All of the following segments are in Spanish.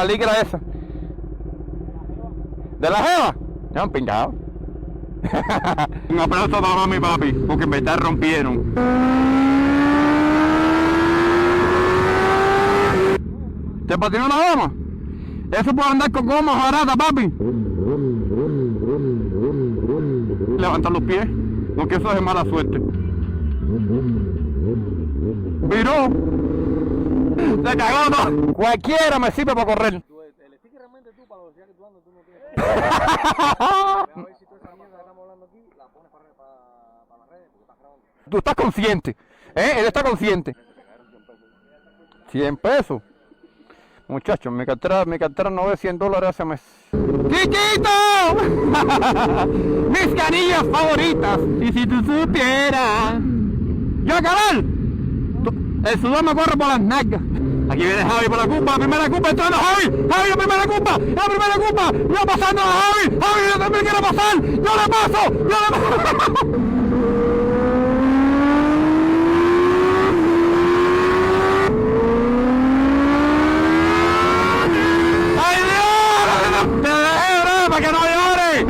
la ligra esa. ¿De la jeva? Ya han pingado. Un aplauso para mi papi, porque me está rompieron. ¿Te patinó la goma? Eso puede andar con goma barata, papi. Levanta los pies, porque eso es de mala suerte. Viró. Se cagó, ¿no? Cualquiera me sirve para correr. El sticker realmente tú, para los días que tú andas, tú no tienes. A ver si toda esa mierda que estamos hablando aquí la pones para las redes, porque estás grabando. Tú estás consciente, él está consciente. 100 pesos. Muchachos, mi cartera no ve $100 hace mes. ¡Chiquito! Mis canillas favoritas. Y si tú supieras. ¡Yo, cabal! El sudor me corre por las nalgas. Aquí viene Javi por la culpa, primera culpa, entrando Javi, la primera culpa, yo pasando a Javi, yo también quiero pasar, yo le paso. ¡Ay, Dios! ¡Te dejé, bro, para que no llores!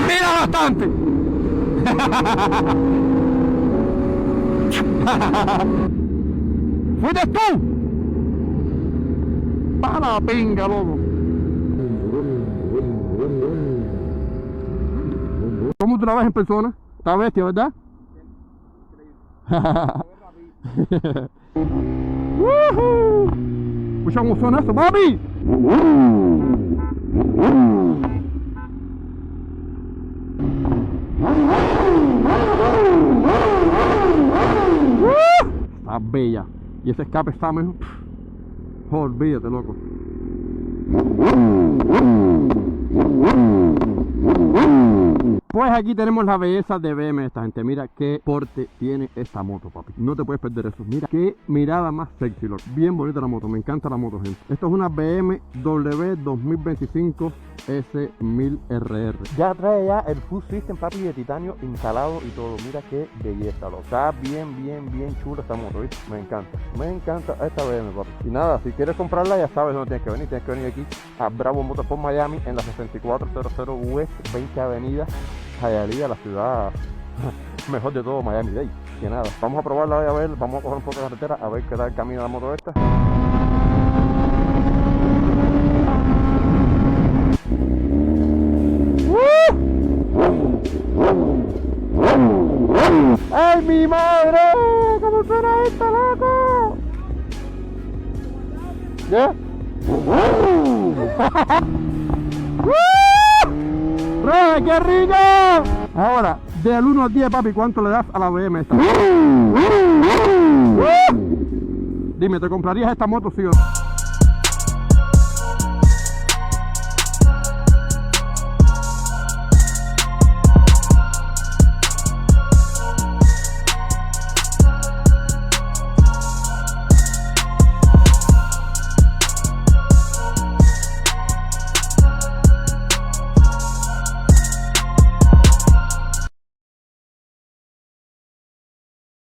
Mira bastante. ¿Fuiste tú? Para la pinga, loco. ¿Cómo tú la ves en persona? Está bestia, ¿verdad? Escucha cómo suena eso, papi. Está bella. Y ese escape está mejor. Olvídate, loco. Pues aquí tenemos la belleza de BM esta gente. Mira qué porte tiene esta moto, papi. No te puedes perder eso. Mira qué mirada más sexy, loco. Bien bonita la moto. Me encanta la moto, gente. Esto es una BMW 2025 S1000RR. Ya trae ya el full system, papi, de titanio instalado y todo. Mira qué belleza, loco. Está bien chula esta moto, ¿viste? Me encanta esta BM, papi. Y nada, si quieres comprarla ya sabes dónde tienes que venir. Tienes que venir aquí a Bravo Motorsport Miami en la 6400 West 20 Avenida Hialeah, la ciudad mejor de todo Miami-Dade. Que nada, vamos a probarla hoy, a ver, vamos a coger un poco de carretera a ver qué tal el camino de la moto esta. ¡Ay, mi madre! ¿Cómo suena esto, loco? ¿Ya? ¡Roja, qué rico! Ahora, del 1 al 10, papi, ¿cuánto le das a la BM esta? Dime, ¿te comprarías esta moto, sí o no?